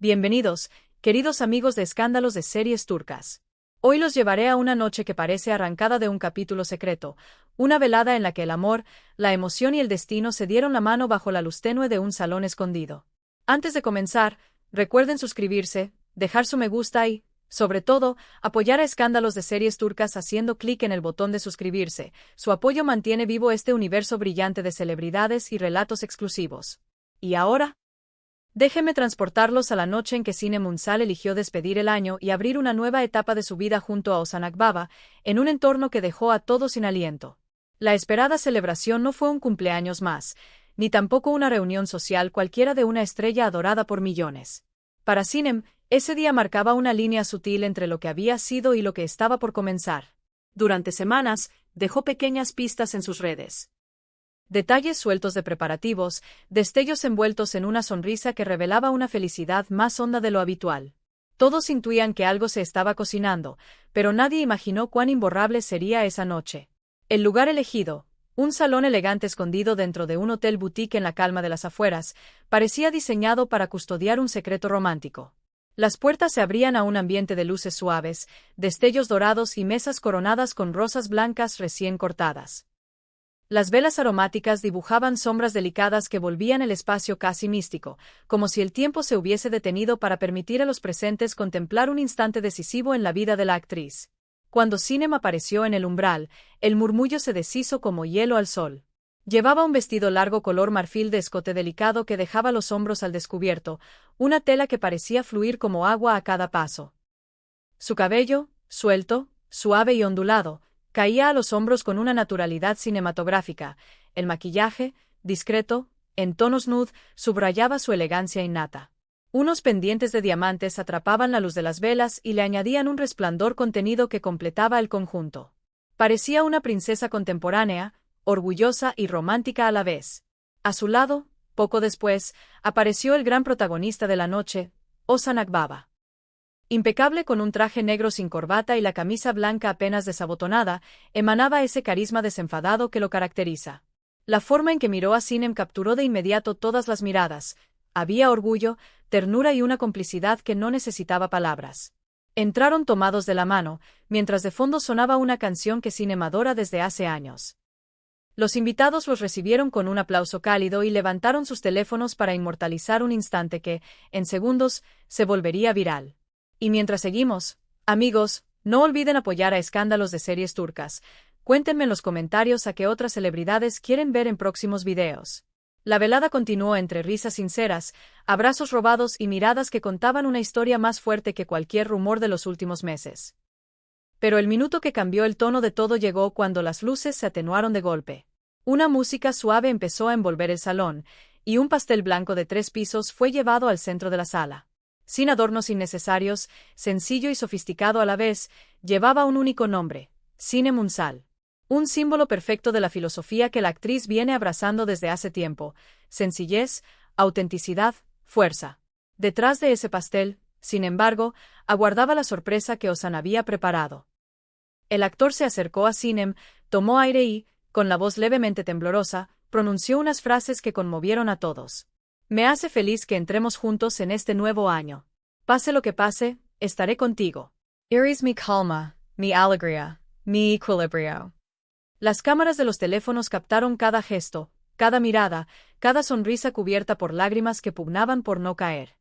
Bienvenidos, queridos amigos de Escándalos de Series Turcas. Hoy los llevaré a una noche que parece arrancada de un capítulo secreto, una velada en la que el amor, la emoción y el destino se dieron la mano bajo la luz tenue de un salón escondido. Antes de comenzar, recuerden suscribirse, dejar su me gusta y, sobre todo, apoyar a Escándalos de Series Turcas haciendo clic en el botón de suscribirse. Su apoyo mantiene vivo este universo brillante de celebridades y relatos exclusivos. Y ahora, déjenme transportarlos a la noche en que Sinem Ünsal eligió despedir el año y abrir una nueva etapa de su vida junto a Ozan Akbaba, en un entorno que dejó a todos sin aliento. La esperada celebración no fue un cumpleaños más, ni tampoco una reunión social cualquiera de una estrella adorada por millones. Para Sinem, ese día marcaba una línea sutil entre lo que había sido y lo que estaba por comenzar. Durante semanas, dejó pequeñas pistas en sus redes. Detalles sueltos de preparativos, destellos envueltos en una sonrisa que revelaba una felicidad más honda de lo habitual. Todos intuían que algo se estaba cocinando, pero nadie imaginó cuán imborrable sería esa noche. El lugar elegido, un salón elegante escondido dentro de un hotel boutique en la calma de las afueras, parecía diseñado para custodiar un secreto romántico. Las puertas se abrían a un ambiente de luces suaves, destellos dorados y mesas coronadas con rosas blancas recién cortadas. Las velas aromáticas dibujaban sombras delicadas que volvían el espacio casi místico, como si el tiempo se hubiese detenido para permitir a los presentes contemplar un instante decisivo en la vida de la actriz. Cuando Sinem apareció en el umbral, el murmullo se deshizo como hielo al sol. Llevaba un vestido largo color marfil de escote delicado que dejaba los hombros al descubierto, una tela que parecía fluir como agua a cada paso. Su cabello, suelto, suave y ondulado, caía a los hombros con una naturalidad cinematográfica. El maquillaje, discreto, en tonos nude, subrayaba su elegancia innata. Unos pendientes de diamantes atrapaban la luz de las velas y le añadían un resplandor contenido que completaba el conjunto. Parecía una princesa contemporánea, orgullosa y romántica a la vez. A su lado, poco después, apareció el gran protagonista de la noche, Ozan Akbaba. Impecable con un traje negro sin corbata y la camisa blanca apenas desabotonada, emanaba ese carisma desenfadado que lo caracteriza. La forma en que miró a Sinem capturó de inmediato todas las miradas. Había orgullo, ternura y una complicidad que no necesitaba palabras. Entraron tomados de la mano, mientras de fondo sonaba una canción que Sinem adora desde hace años. Los invitados los recibieron con un aplauso cálido y levantaron sus teléfonos para inmortalizar un instante que, en segundos, se volvería viral. Y mientras seguimos, amigos, no olviden apoyar a Escándalos de Series Turcas. Cuéntenme en los comentarios a qué otras celebridades quieren ver en próximos videos. La velada continuó entre risas sinceras, abrazos robados y miradas que contaban una historia más fuerte que cualquier rumor de los últimos meses. Pero el minuto que cambió el tono de todo llegó cuando las luces se atenuaron de golpe. Una música suave empezó a envolver el salón, y un pastel blanco de 3 pisos fue llevado al centro de la sala. Sin adornos innecesarios, sencillo y sofisticado a la vez, llevaba un único nombre, Sinem Ünsal. Un símbolo perfecto de la filosofía que la actriz viene abrazando desde hace tiempo: sencillez, autenticidad, fuerza. Detrás de ese pastel, sin embargo, aguardaba la sorpresa que Ozan había preparado. El actor se acercó a Sinem, tomó aire y, con la voz levemente temblorosa, pronunció unas frases que conmovieron a todos. Me hace feliz que entremos juntos en este nuevo año. Pase lo que pase, estaré contigo. Eres mi calma, mi alegría, mi equilibrio. Las cámaras de los teléfonos captaron cada gesto, cada mirada, cada sonrisa cubierta por lágrimas que pugnaban por no caer.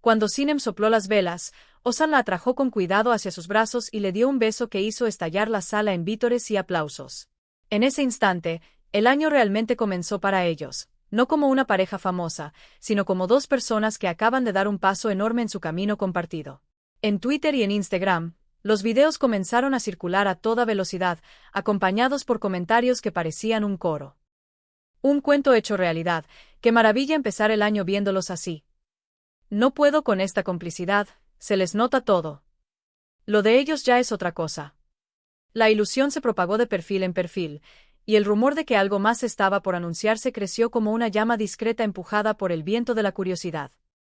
Cuando Sinem sopló las velas, Ozan la atrajo con cuidado hacia sus brazos y le dio un beso que hizo estallar la sala en vítores y aplausos. En ese instante, el año realmente comenzó para ellos. No como una pareja famosa, sino como 2 personas que acaban de dar un paso enorme en su camino compartido. En Twitter y en Instagram, los videos comenzaron a circular a toda velocidad, acompañados por comentarios que parecían un coro. Un cuento hecho realidad. Qué maravilla empezar el año viéndolos así. No puedo con esta complicidad, se les nota todo. Lo de ellos ya es otra cosa. La ilusión se propagó de perfil en perfil, y el rumor de que algo más estaba por anunciarse creció como una llama discreta empujada por el viento de la curiosidad.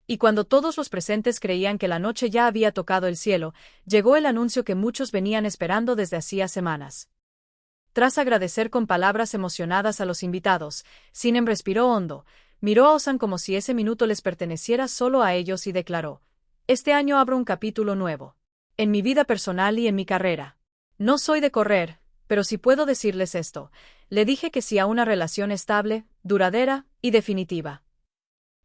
Y cuando todos los presentes creían que la noche ya había tocado el cielo, llegó el anuncio que muchos venían esperando desde hacía semanas. Tras agradecer con palabras emocionadas a los invitados, Sinem respiró hondo, Miró a Ozan como si ese minuto les perteneciera solo a ellos y declaró: «Este año abro un capítulo nuevo. En mi vida personal y en mi carrera. No soy de correr, pero sí puedo decirles esto. Le dije que sí a una relación estable, duradera y definitiva».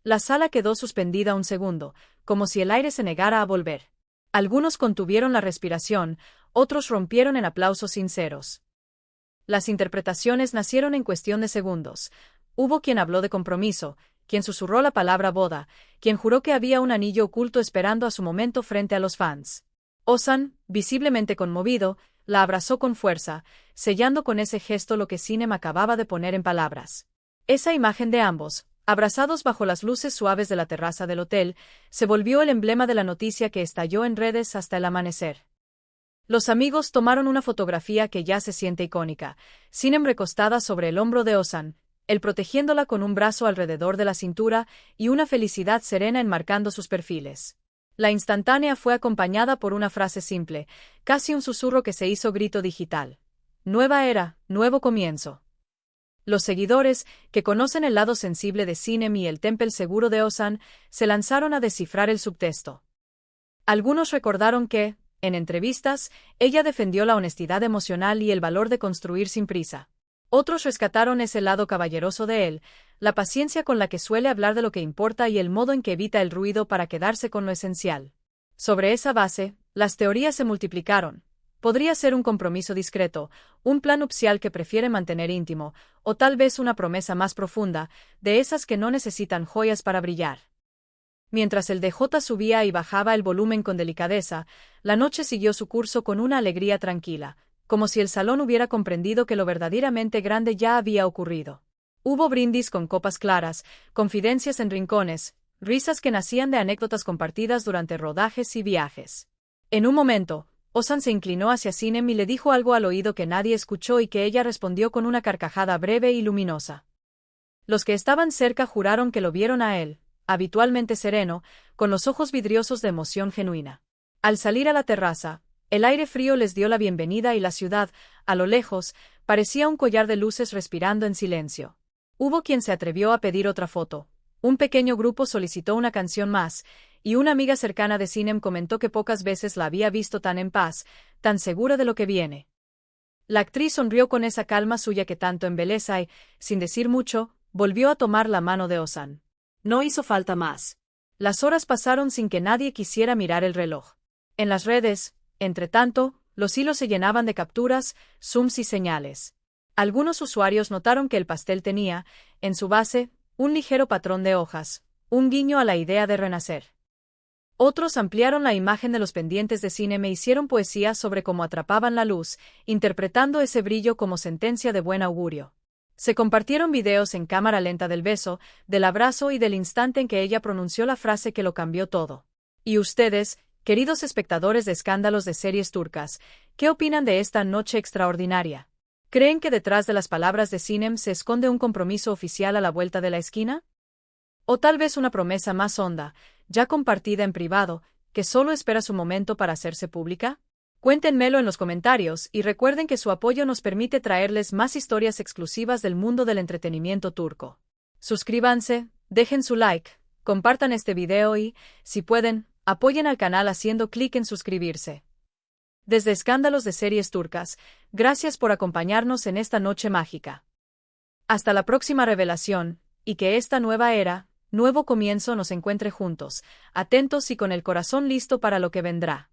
La sala quedó suspendida un segundo, como si el aire se negara a volver. Algunos contuvieron la respiración, otros rompieron en aplausos sinceros. Las interpretaciones nacieron en cuestión de segundos. Hubo quien habló de compromiso, quien susurró la palabra boda, quien juró que había un anillo oculto esperando a su momento frente a los fans. Ozan, visiblemente conmovido, la abrazó con fuerza, sellando con ese gesto lo que Sinem acababa de poner en palabras. Esa imagen de ambos, abrazados bajo las luces suaves de la terraza del hotel, se volvió el emblema de la noticia que estalló en redes hasta el amanecer. Los amigos tomaron una fotografía que ya se siente icónica, Sinem recostada sobre el hombro de Ozan, él protegiéndola con un brazo alrededor de la cintura y una felicidad serena enmarcando sus perfiles. La instantánea fue acompañada por una frase simple, casi un susurro que se hizo grito digital. Nueva era, nuevo comienzo. Los seguidores, que conocen el lado sensible de Sinem y el temple seguro de Ozan, se lanzaron a descifrar el subtexto. Algunos recordaron que, en entrevistas, ella defendió la honestidad emocional y el valor de construir sin prisa. Otros rescataron ese lado caballeroso de él, la paciencia con la que suele hablar de lo que importa y el modo en que evita el ruido para quedarse con lo esencial. Sobre esa base, las teorías se multiplicaron. Podría ser un compromiso discreto, un plan nupcial que prefiere mantener íntimo, o tal vez una promesa más profunda, de esas que no necesitan joyas para brillar. Mientras el DJ subía y bajaba el volumen con delicadeza, la noche siguió su curso con una alegría tranquila, como si el salón hubiera comprendido que lo verdaderamente grande ya había ocurrido. Hubo brindis con copas claras, confidencias en rincones, risas que nacían de anécdotas compartidas durante rodajes y viajes. En un momento, Ozan se inclinó hacia Sinem y le dijo algo al oído que nadie escuchó y que ella respondió con una carcajada breve y luminosa. Los que estaban cerca juraron que lo vieron a él, habitualmente sereno, con los ojos vidriosos de emoción genuina. Al salir a la terraza, el aire frío les dio la bienvenida y la ciudad, a lo lejos, parecía un collar de luces respirando en silencio. Hubo quien se atrevió a pedir otra foto. Un pequeño grupo solicitó una canción más, y una amiga cercana de Sinem comentó que pocas veces la había visto tan en paz, tan segura de lo que viene. La actriz sonrió con esa calma suya que tanto embeleza y, sin decir mucho, volvió a tomar la mano de Ozan. No hizo falta más. Las horas pasaron sin que nadie quisiera mirar el reloj. En las redes, entretanto, los hilos se llenaban de capturas, zooms y señales. Algunos usuarios notaron que el pastel tenía, en su base, un ligero patrón de hojas, un guiño a la idea de renacer. Otros ampliaron la imagen de los pendientes de Sinem e hicieron poesía sobre cómo atrapaban la luz, interpretando ese brillo como sentencia de buen augurio. Se compartieron videos en cámara lenta del beso, del abrazo y del instante en que ella pronunció la frase que lo cambió todo. ¿Y ustedes, queridos espectadores de escándalos de series turcas, qué opinan de esta noche extraordinaria? ¿Creen que detrás de las palabras de Sinem se esconde un compromiso oficial a la vuelta de la esquina? O tal vez una promesa más honda, ya compartida en privado, que solo espera su momento para hacerse pública? Cuéntenmelo en los comentarios y recuerden que su apoyo nos permite traerles más historias exclusivas del mundo del entretenimiento turco. Suscríbanse, dejen su like, compartan este video y, si pueden, apoyen al canal haciendo clic en suscribirse. Desde Escándalos de Series Turcas, gracias por acompañarnos en esta noche mágica. Hasta la próxima revelación, y que esta nueva era, nuevo comienzo nos encuentre juntos, atentos y con el corazón listo para lo que vendrá.